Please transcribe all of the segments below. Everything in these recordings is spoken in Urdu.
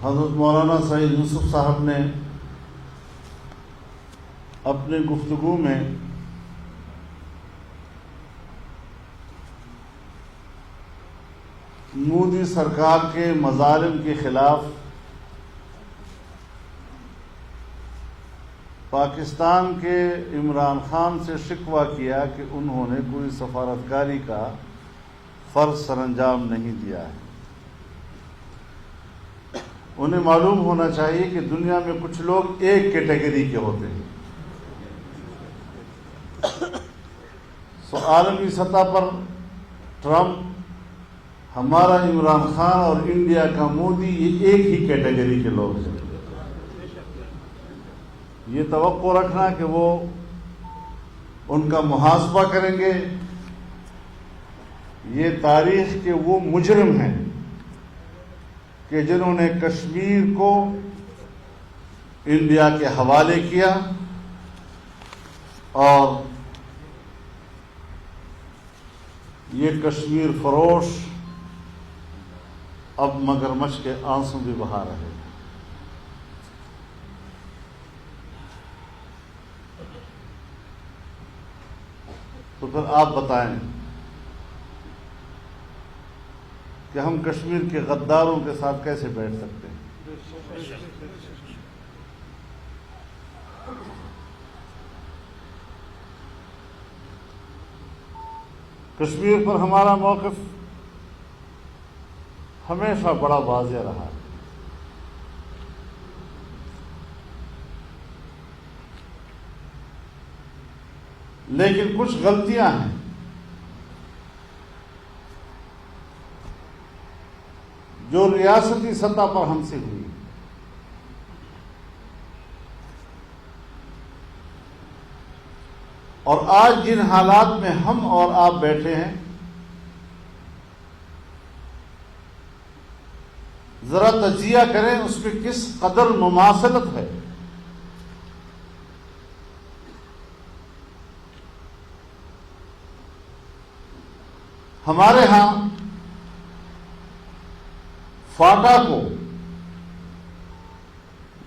حضرت مولانا سعید یوسف صاحب نے اپنے گفتگو میں مودی سرکار کے مظالم کے خلاف پاکستان کے عمران خان سے شکوہ کیا کہ انہوں نے کوئی سفارتکاری کا فرض سر انجام نہیں دیا ہے۔ انہیں معلوم ہونا چاہیے کہ دنیا میں کچھ لوگ ایک کیٹیگری کے ہوتے ہیں، عالمی سطح پر ٹرمپ، ہمارا عمران خان اور انڈیا کا مودی یہ ایک ہی کیٹیگری کے لوگ ہیں۔ یہ توقع رکھنا کہ وہ ان کا محاسبہ کریں گے، یہ تاریخ کے وہ مجرم ہیں کہ جنہوں نے کشمیر کو انڈیا کے حوالے کیا اور یہ کشمیر فروش اب مگرمچھ کے آنسو بھی بہا رہے ہیں۔ تو پھر آپ بتائیں کہ ہم کشمیر کے غداروں کے ساتھ کیسے بیٹھ سکتے ہیں؟ کشمیر پر ہمارا موقف ہمیشہ بڑا واضح رہا ہے۔ لیکن کچھ غلطیاں ہیں جو ریاستی سطح پر ہم سے ہوئی، اور آج جن حالات میں ہم اور آپ بیٹھے ہیں، ذرا تجزیہ کریں اس میں کس قدر مماثلت ہے۔ ہمارے ہاں فاٹا کو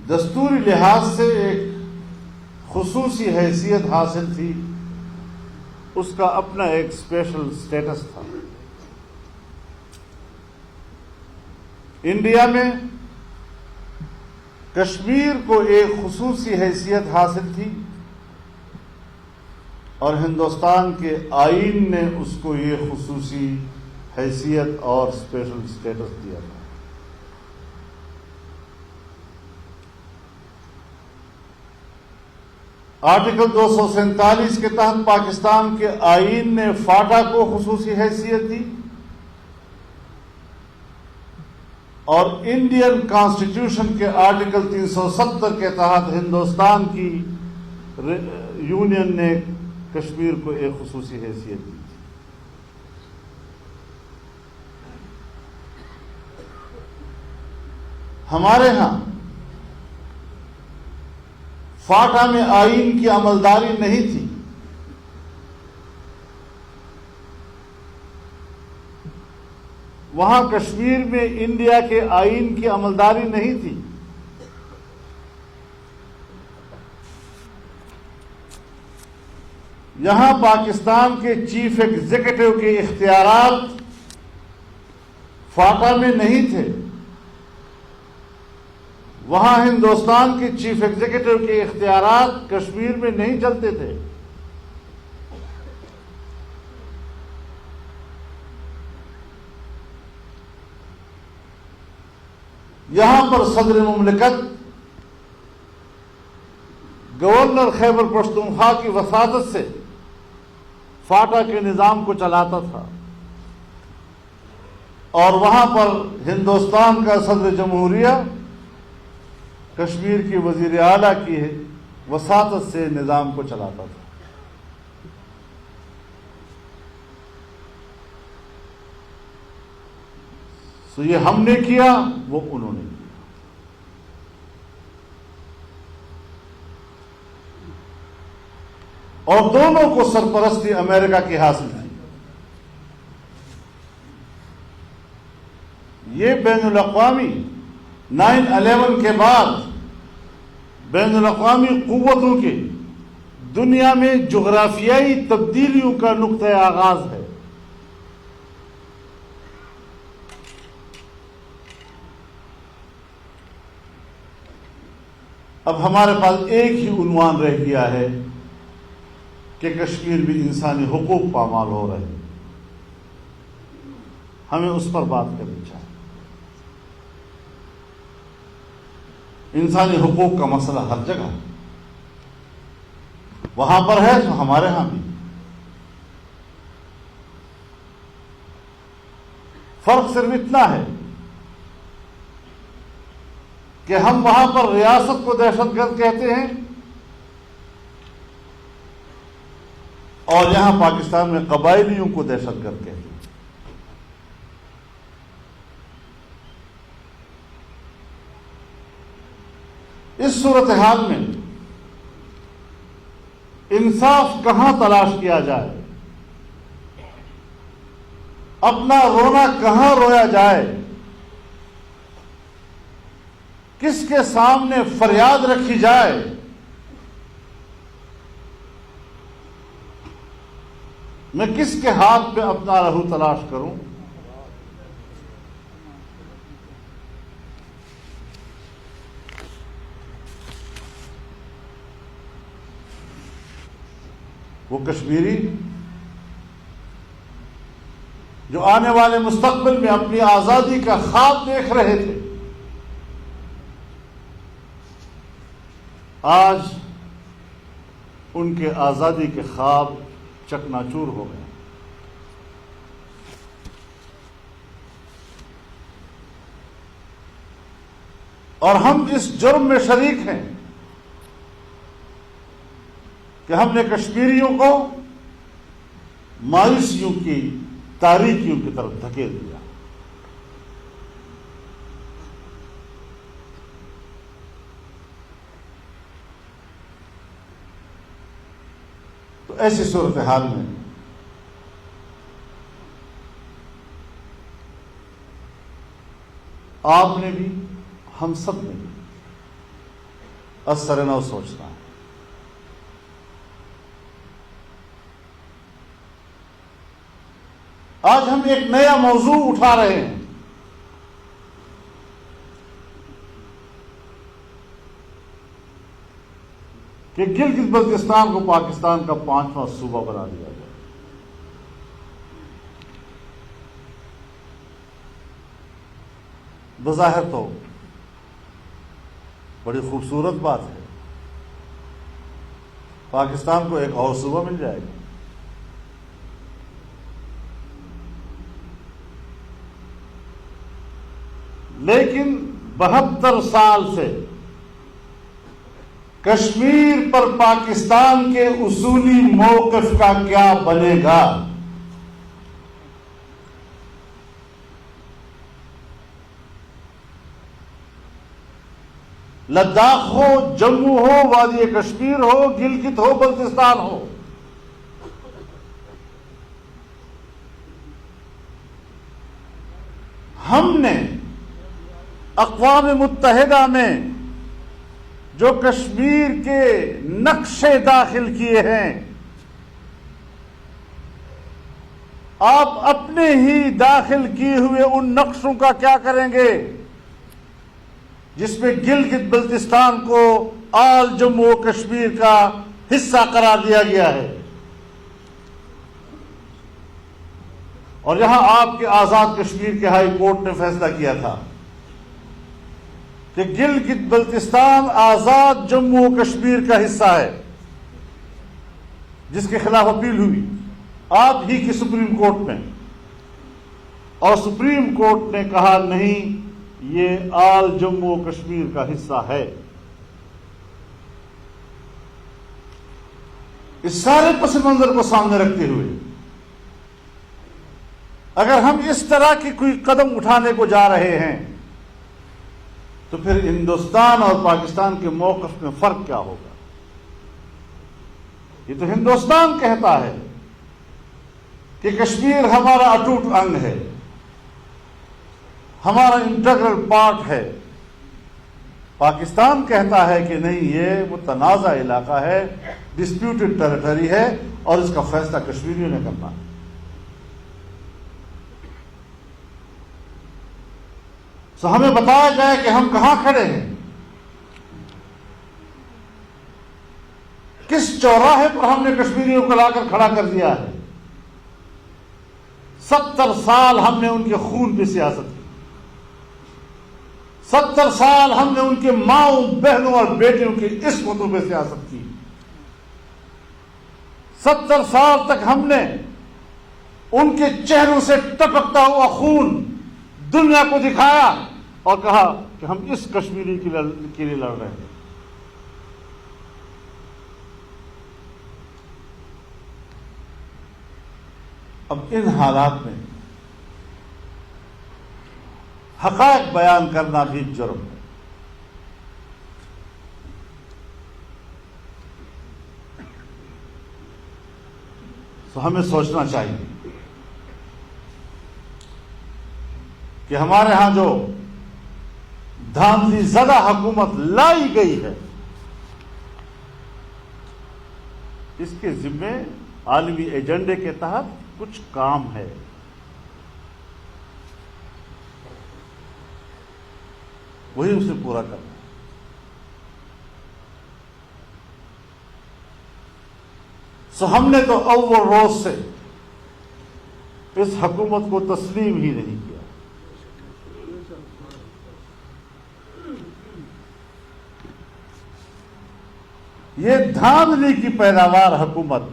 دستوری لحاظ سے ایک خصوصی حیثیت حاصل تھی، اس کا اپنا ایک اسپیشل سٹیٹس تھا۔ انڈیا میں کشمیر کو ایک خصوصی حیثیت حاصل تھی اور ہندوستان کے آئین نے اس کو یہ خصوصی حیثیت اور اسپیشل سٹیٹس دیا تھا۔ آرٹیکل 247 کے تحت پاکستان کے آئین نے فاٹا کو خصوصی حیثیت دی اور انڈین کانسٹیٹیوشن کے آرٹیکل 370 کے تحت ہندوستان کی یونین نے کشمیر کو ایک خصوصی حیثیت دی۔ ہمارے ہاں فاٹا میں آئین کی عملداری نہیں تھی، وہاں کشمیر میں انڈیا کے آئین کی عملداری نہیں تھی۔ یہاں پاکستان کے چیف ایگزیکٹو کے اختیارات فاٹا میں نہیں تھے، وہاں ہندوستان کے چیف ایگزیکٹو کے اختیارات کشمیر میں نہیں چلتے تھے۔ یہاں پر صدر مملکت گورنر خیبر پختونخوا کی وساطت سے فاٹا کے نظام کو چلاتا تھا، اور وہاں پر ہندوستان کا صدر جمہوریہ کشمیر کی وزیر اعلیٰ کی وساطت سے نظام کو چلاتا تھا۔ تو یہ ہم نے کیا، وہ انہوں نے کیا۔ اور دونوں کو سرپرستی امریکہ کی حاصل تھی۔ یہ بین الاقوامی 9/11 کے بعد بین الاقوامی قوتوں کے دنیا میں جغرافیائی تبدیلیوں کا نقطۂ آغاز ہے۔ اب ہمارے پاس ایک ہی عنوان رہ گیا ہے کہ کشمیر بھی انسانی حقوق پامال ہو رہے ہیں، ہمیں اس پر بات کرنی چاہیے۔ انسانی حقوق کا مسئلہ ہر جگہ ہے، وہاں پر ہے تو ہمارے ہاں بھی۔ فرق صرف اتنا ہے کہ ہم وہاں پر ریاست کو دہشت گرد کہتے ہیں اور یہاں پاکستان میں قبائلیوں کو دہشت گرد کہتے ہیں۔ اس صورتحال میں انصاف کہاں تلاش کیا جائے، اپنا رونا کہاں رویا جائے، کس کے سامنے فریاد رکھی جائے، میں کس کے ہاتھ پہ اپنا رہو تلاش کروں؟ وہ کشمیری جو آنے والے مستقبل میں اپنی آزادی کا خواب دیکھ رہے تھے، آج ان کے آزادی کے خواب چکناچور ہو گئے۔ اور ہم اس جرم میں شریک ہیں کہ ہم نے کشمیریوں کو مایوسیوں کی تاریکیوں کی طرف دھکیل دیا۔ تو ایسی صورتحال میں آپ نے بھی، ہم سب نے بھی از سر نو سوچنا ہے۔ آج ہم ایک نیا موضوع اٹھا رہے ہیں کہ گلگت بلتستان کو پاکستان کا 5واں صوبہ بنا دیا جائے۔ بظاہر تو بڑی خوبصورت بات ہے، پاکستان کو ایک اور صوبہ مل جائے گا، لیکن 72 سال سے کشمیر پر پاکستان کے اصولی موقف کا کیا بنے گا؟ لداخ ہو، جموں ہو، وادی کشمیر ہو، گلگت ہو، بلتستان ہو، ہم نے اقوام متحدہ میں جو کشمیر کے نقشے داخل کیے ہیں، آپ اپنے ہی داخل کیے ہوئے ان نقشوں کا کیا کریں گے جس میں گلگت بلتستان کو آل جموں و کشمیر کا حصہ قرار دیا گیا ہے؟ اور یہاں آپ کے آزاد کشمیر کے ہائی کورٹ نے فیصلہ کیا تھا کہ گلگت بلتستان آزاد جموں و کشمیر کا حصہ ہے، جس کے خلاف اپیل ہوئی آپ ہی کی سپریم کورٹ میں، اور سپریم کورٹ نے کہا نہیں، یہ آل جموں و کشمیر کا حصہ ہے۔ اس سارے پس منظر کو سامنے رکھتے ہوئے اگر ہم اس طرح کی کوئی قدم اٹھانے کو جا رہے ہیں تو پھر ہندوستان اور پاکستان کے موقف میں فرق کیا ہوگا؟ یہ تو ہندوستان کہتا ہے کہ کشمیر ہمارا اٹوٹ انگ ہے، ہمارا انٹیگرل پارٹ ہے، پاکستان کہتا ہے کہ نہیں، یہ متنازع علاقہ ہے، ڈسپیوٹڈ ٹیریٹری ہے اور اس کا فیصلہ کشمیریوں نے کرنا ہے۔ تو ہمیں بتایا جائے کہ ہم کہاں کھڑے ہیں، کس چوراہے پر ہم نے کشمیریوں کو لا کر کھڑا کر دیا ہے۔ 70 سال ہم نے ان کے خون پہ سیاست کی، 70 سال ہم نے ان کے ماؤں بہنوں اور بیٹیوں کی عصمتوں پہ سیاست کی، 70 سال تک ہم نے ان کے چہروں سے ٹپکتا ہوا خون دنیا کو دکھایا اور کہا کہ ہم اس کشمیری کے لیے لڑ رہے ہیں۔ اب ان حالات میں حقائق بیان کرنا بھی جرم ہے۔ تو ہمیں سوچنا چاہیے کہ ہمارے ہاں جو دھاندلی زدہ حکومت لائی گئی ہے، اس کے ذمے عالمی ایجنڈے کے تحت کچھ کام ہے۔ وہی اسے پورا کرنا ہے۔ سو ہم نے تو اول روز سے اس حکومت کو تسلیم ہی نہیں کیا۔ یہ دھاندلی کی پیداوار حکومت،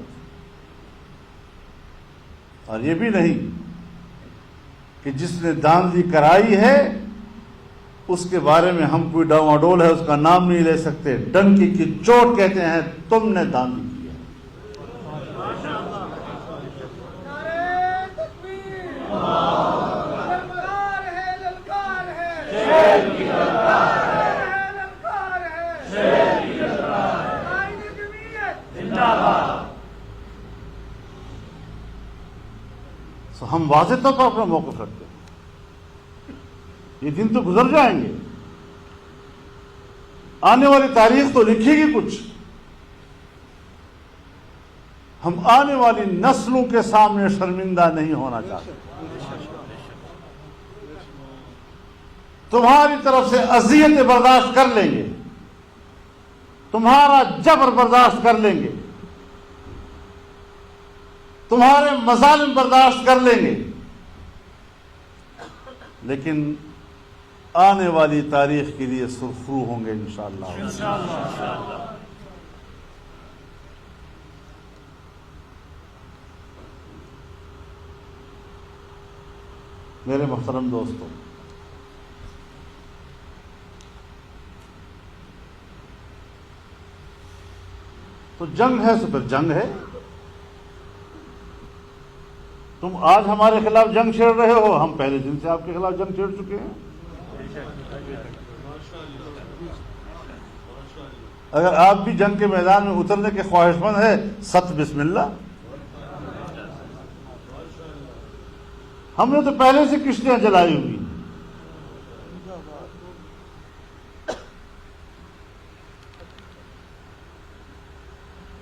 اور یہ بھی نہیں کہ جس نے دھاندلی کرائی ہے اس کے بارے میں ہم کوئی ڈاواڈول ہے اس کا نام نہیں لے سکتے، ڈنکی کی چوٹ کہتے ہیں تم نے دھاندلی کی ہے۔ ہم واضح طور پر اپنا موقف رکھتے ہیں۔ یہ دن تو گزر جائیں گے، آنے والی تاریخ تو لکھے گی کچھ۔ ہم آنے والی نسلوں کے سامنے شرمندہ نہیں ہونا چاہتے۔ تمہاری طرف سے اذیتیں برداشت کر لیں گے، تمہارا جبر برداشت کر لیں گے، تمہارے مظالم برداشت کر لیں گے، لیکن آنے والی تاریخ کے لیے سرخرو ہوں گے انشاءاللہ۔ میرے محترم دوستوں، تو جنگ ہے تو پھر جنگ ہے۔ تم آج ہمارے خلاف جنگ چھیڑ رہے ہو، ہم پہلے دن سے آپ کے خلاف جنگ چھیڑ چکے ہیں۔ اگر آپ بھی جنگ کے میدان میں اترنے کے خواہش مند ہے، ست بسم اللہ۔ ہم نے تو پہلے سے کشتیاں جلائی ہوئی۔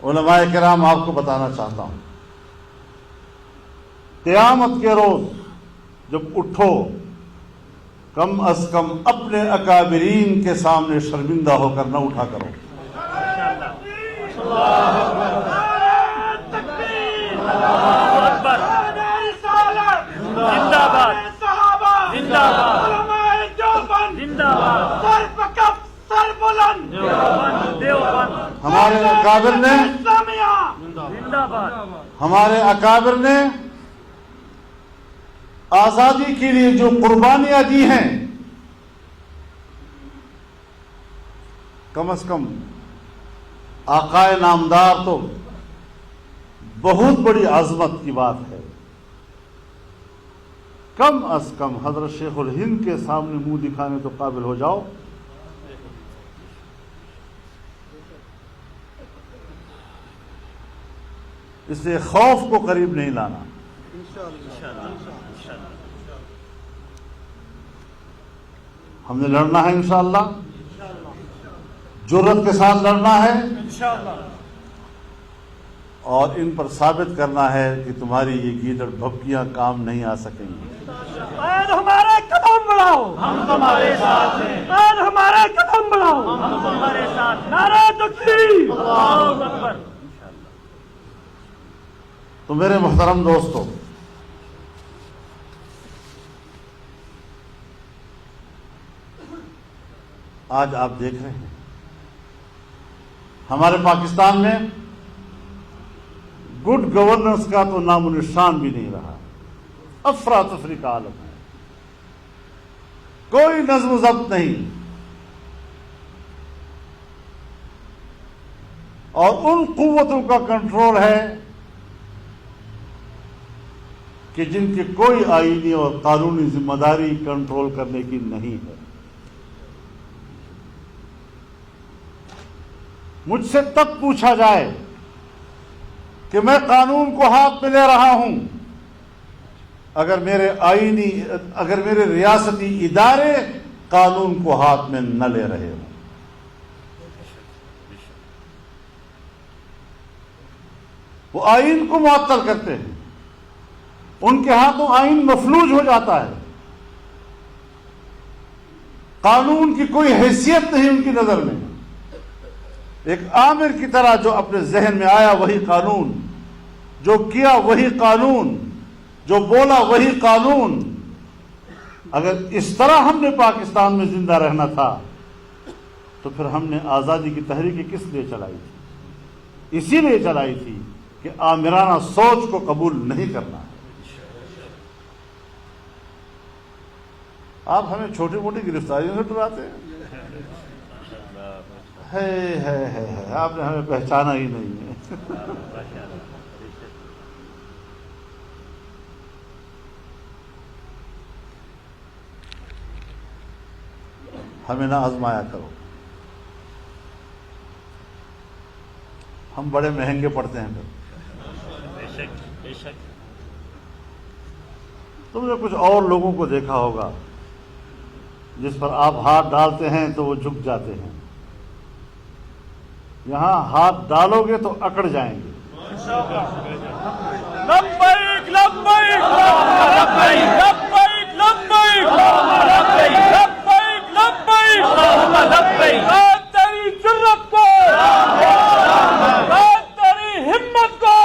علماء کرام آپ کو بتانا چاہتا ہوں، قیامت کے روز جب اٹھو، کم از کم اپنے اکابرین کے سامنے شرمندہ ہو کر نہ اٹھا کرو۔ ہمارے اکابر نے آزادی کے لیے جو قربانیاں دی ہیں، کم از کم آقائے نامدار تو بہت بڑی عظمت کی بات ہے۔ کم از کم حضرت شیخ الہند کے سامنے منہ دکھانے تو قابل ہو جاؤ۔ اس لیے خوف کو قریب نہیں لانا۔ ہم نے لڑنا ہے انشاءاللہ، جرأت کے ساتھ لڑنا ہے انشاءاللہ، اور ان پر ثابت کرنا ہے کہ تمہاری یہ گیدڑ بھبکیاں کام نہیں آ سکیں گی۔ آج ہمارے قدم بڑھاؤ، ہم تمہارے ساتھ ہیں، آج ہمارے قدم بڑھاؤ، ہم تمہارے ساتھ، نعرہ تکبیر، اللہ اکبر۔ تو میرے محترم دوستو، آج آپ دیکھ رہے ہیں ہمارے پاکستان میں گڈ گورننس کا تو نام و نشان بھی نہیں رہا، افراتفری کا عالم ہے، کوئی نظم و ضبط نہیں، اور ان قوتوں کا کنٹرول ہے کہ جن کی کوئی آئینی اور قانونی ذمہ داری کنٹرول کرنے کی نہیں ہے۔ مجھ سے تب پوچھا جائے کہ میں قانون کو ہاتھ میں لے رہا ہوں اگر میرے ریاستی ادارے قانون کو ہاتھ میں نہ لے رہے ہوں۔ وہ آئین کو معطل کرتے ہیں، ان کے ہاتھوں آئین مفلوج ہو جاتا ہے، قانون کی کوئی حیثیت نہیں ان کی نظر میں، ایک آمر کی طرح جو اپنے ذہن میں آیا وہی قانون، جو کیا وہی قانون، جو بولا وہی قانون۔ اگر اس طرح ہم نے پاکستان میں زندہ رہنا تھا تو پھر ہم نے آزادی کی تحریک کس لیے چلائی تھی؟ اسی لیے چلائی تھی کہ آمرانہ سوچ کو قبول نہیں کرنا ہے۔ آپ ہمیں چھوٹی موٹی گرفتاریوں سے ڈراتے ہیں، آپ نے ہمیں پہچانا ہی نہیں ہے۔ ہمیں نہ آزمایا کرو، ہم بڑے مہنگے پڑتے ہیں۔ پھر تم نے کچھ اور لوگوں کو دیکھا ہوگا جس پر آپ ہاتھ ڈالتے ہیں تو وہ جھک جاتے ہیں، یہاں ہاتھ ڈالو گے تو اکڑ جائیں گے۔ لبیک لبیک لبیک لبیک لبیک لبیک لبیک، تیری جرت کو، تیری ہمت کو،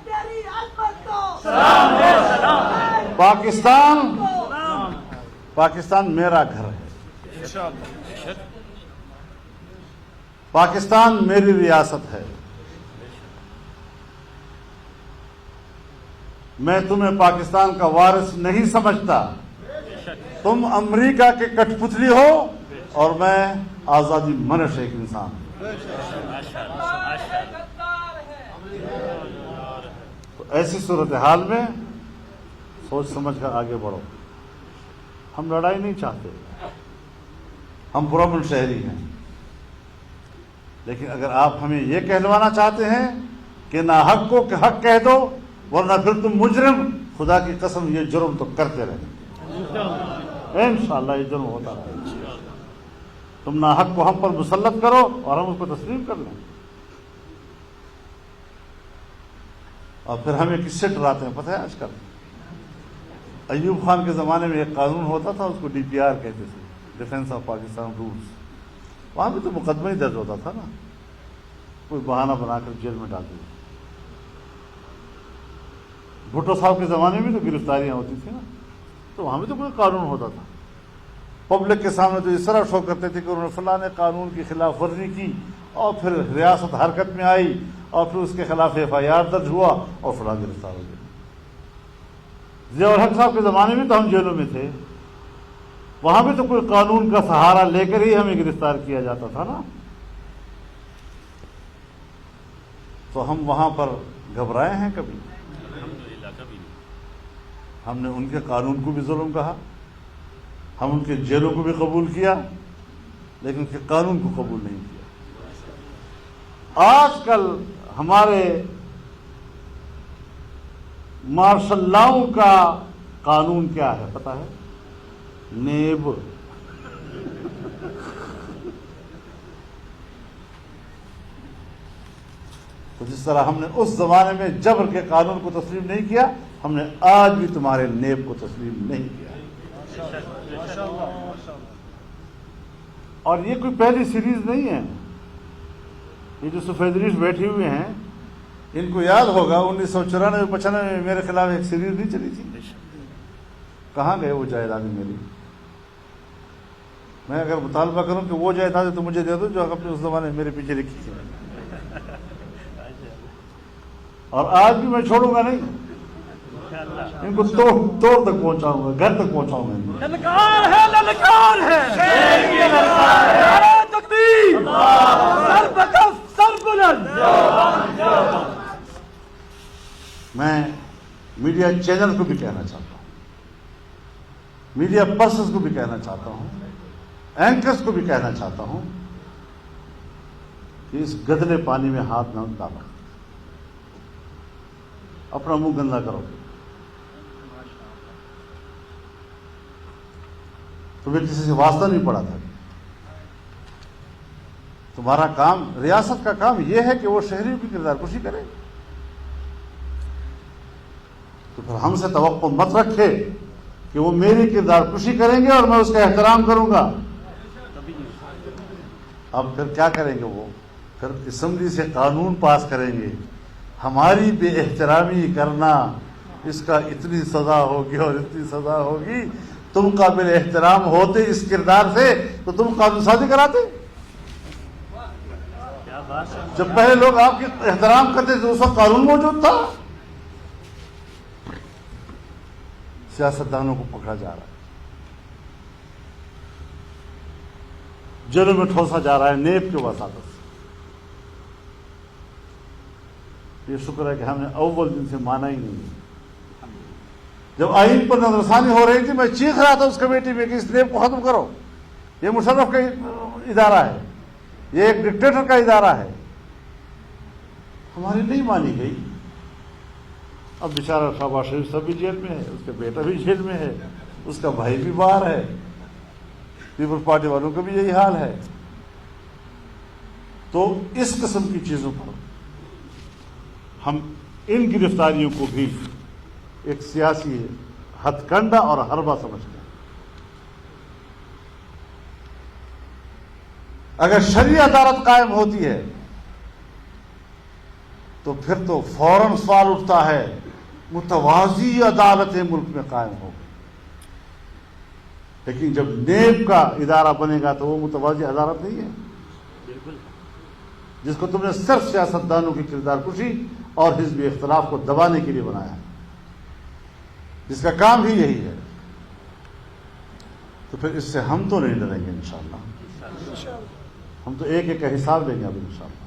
تیری عظمت کو، پاکستان میرا گھر ہے، پاکستان میری ریاست ہے۔ میں تمہیں پاکستان کا وارث نہیں سمجھتا، تم امریکہ کے کٹ پتلی ہو اور میں آزادی منش ایک انسان ہوں۔ تو ایسی صورتحال میں سوچ سمجھ کر آگے بڑھو۔ ہم لڑائی نہیں چاہتے، ہم پرامن شہری ہیں، لیکن اگر آپ ہمیں یہ کہلوانا چاہتے ہیں کہ ناحق کو حق کہہ دو ورنہ پھر تم مجرم، خدا کی قسم یہ جرم تو کرتے رہیں گے، انشاءاللہ یہ جرم ہوتا رہے گا۔ تم ناحق کو ہم پر مسلط کرو اور ہم اس کو تسلیم کر لیں، اور پھر ہمیں کس سے ڈراتے ہیں پتہ ہے؟ آج کل ایوب خان کے زمانے میں ایک قانون ہوتا تھا، اس کو DPR کہتے تھے، ڈیفینس آف پاکستان رولز، وہاں بھی تو مقدمہ ہی درج ہوتا تھا نا، کوئی بہانہ بنا کر جیل میں ڈال دیا۔ بھٹو صاحب کے زمانے میں تو گرفتاریاں ہوتی تھیں نا، تو وہاں بھی تو کوئی قانون ہوتا تھا۔ پبلک کے سامنے تو اس طرح شو کرتے تھے کہ انہوں نے فلاں قانون کی خلاف ورزی کی، اور پھر ریاست حرکت میں آئی، اور پھر اس کے خلاف FIR درج ہوا اور فلاں گرفتار ہو گئے۔ ضیاء الحق صاحب کے زمانے میں تو ہم جیلوں میں تھے، وہاں بھی تو کوئی قانون کا سہارا لے کر ہی ہمیں گرفتار کیا جاتا تھا نا۔ تو ہم وہاں پر گھبرائے ہیں کبھی؟ ہم نے ان کے قانون کو بھی ظلم کہا، ہم ان کے جیلوں کو بھی قبول کیا، لیکن ان کے قانون کو قبول نہیں کیا۔ آج کل ہمارے مارشل لاؤں کا قانون کیا ہے پتہ ہے؟ نیب، تو جس طرح ہم نے اس زمانے میں جبر کے قانون کو تسلیم نہیں کیا، ہم نے آج بھی تمہارے نیب کو تسلیم نہیں کیا۔ اور یہ کوئی پہلی سیریز نہیں ہے۔ یہ جو سفید ریش بیٹھے ہوئے ہیں، ان کو یاد ہوگا 1994-95 میں میرے خلاف ایک سیریز نہیں چلی تھی۔ کہاں گئے وہ جائیدادیں میری؟ میں اگر مطالبہ کروں کہ وہ جائیدادیں تو مجھے دے دو جو آپ نے اس زمانے میں میرے پیچھے لکھی تھی، اور آج بھی میں چھوڑوں گا نہیں، ان کو توڑ تک پہنچاؤں گا، گھر تک پہنچاؤں گا۔ للکار ہے، للکار ہے، شیر کی للکار ہے، نعرہ تکبیر، سر بکف سر بلند۔ میں میڈیا چینل کو بھی کہنا چاہتا ہوں، میڈیا پرسنز کو بھی کہنا چاہتا ہوں، اینکرز کو بھی کہنا چاہتا ہوں کہ اس گدلے پانی میں ہاتھ نہ ڈالو، اپنا منہ گندا کرو۔ تمہیں کسی سے واسطہ نہیں پڑا تھا۔ تمہارا کام، ریاست کا کام یہ ہے کہ وہ شہریوں کی کردار کشی کرے، تو پھر ہم سے توقع مت رکھے کہ وہ میری کردار کشی کریں گے اور میں اس کا احترام کروں گا۔ اب پھر کیا کریں گے؟ وہ پھر اسمبلی سے قانون پاس کریں گے، ہماری بے احترامی کرنا، اس کا اتنی سزا ہوگی اور اتنی سزا ہوگی۔ تم قابل احترام ہوتے اس کردار سے تو تم قانون سازی کراتے؟ جب پہلے لوگ آپ کی احترام کرتے تھے اس وقت قانون موجود تھا۔ سیاستدانوں کو پکڑا جا رہا ہے، جیلوں میں ٹھوسا جا رہا ہے نیب کے وساطت سے۔ یہ شکر ہے کہ ہم نے اول دن سے مانا ہی نہیں۔ جب آئین پر نظر ثانی ہو رہی تھی میں چیخ رہا تھا اس کمیٹی میں کہ اس نیب کو ختم کرو، یہ مشرف کا ادارہ ہے، یہ ایک ڈکٹیٹر کا ادارہ ہے۔ ہماری نہیں مانی گئی۔ اب بیچارہ شہباز شریف صاحب بھی جیل میں ہے، اس کا بیٹا بھی جیل میں ہے، اس کا بھائی بھی باہر ہے، پیپلز پارٹی والوں کا بھی یہی حال ہے۔ تو اس قسم کی چیزوں پر ہم ان گرفتاریوں کو بھی ایک سیاسی ہتھ کنڈا اور حربہ سمجھتے ہیں۔ اگر شرعی عدالت قائم ہوتی ہے تو پھر تو فوراً سوال اٹھتا ہے متوازی عدالتیں ملک میں قائم ہو گئی، لیکن جب نیب کا ادارہ بنے گا تو وہ متوازی عدالت نہیں ہے، جس کو تم نے صرف سیاستدانوں کی کردار کشی اور حزبی اختلاف کو دبانے کے لیے بنایا ہے، جس کا کام بھی یہی ہے۔ تو پھر اس سے ہم تو نہیں ڈریں گے انشاءاللہ، ہم تو ایک ایک کا حساب لیں گے اب انشاءاللہ۔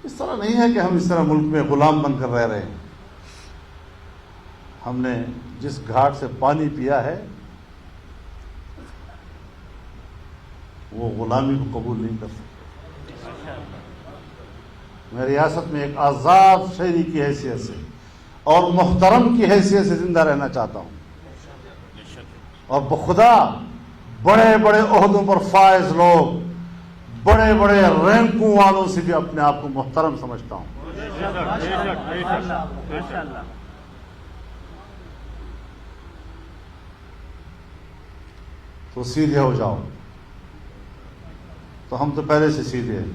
اس طرح نہیں ہے کہ ہم اس طرح ملک میں غلام بن کر رہ رہے ہیں۔ ہم نے جس گھاٹ سے پانی پیا ہے وہ غلامی کو قبول نہیں کر سکتے۔ میں ریاست میں ایک آزاد شہری کی حیثیت سے اور محترم کی حیثیت سے زندہ رہنا چاہتا ہوں، اور بخدا بڑے بڑے عہدوں پر فائز لوگ، بڑے بڑے رینکوں والوں سے بھی اپنے آپ کو محترم سمجھتا ہوں۔ تو سیدھے ہو جاؤ، تو ہم تو پہلے سے سیدھے ہیں،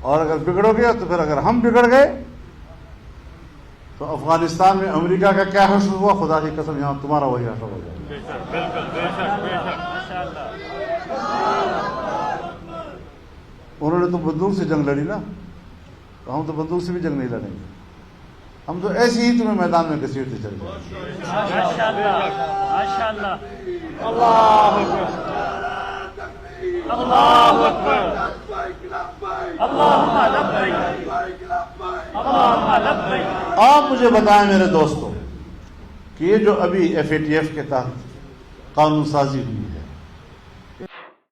اور اگر بگڑو گے تو پھر اگر ہم بگڑ گئے تو افغانستان میں امریکہ کا کیا حشر ہوا، خدا کی قسم یہاں تمہارا وہی حشر ہو جائے۔ انہوں نے تو بندوق سے جنگ لڑی نا، تو ہم تو بندوق سے بھی جنگ نہیں لڑیں گے، ہم تو ایسے ہی تمہیں میدان میں گھسیٹتے چلے جائیں گے۔ آپ مجھے بتائیں میرے دوستوں کہ یہ جو ابھی FATF کے تحت قانون سازی ہوئی ہے،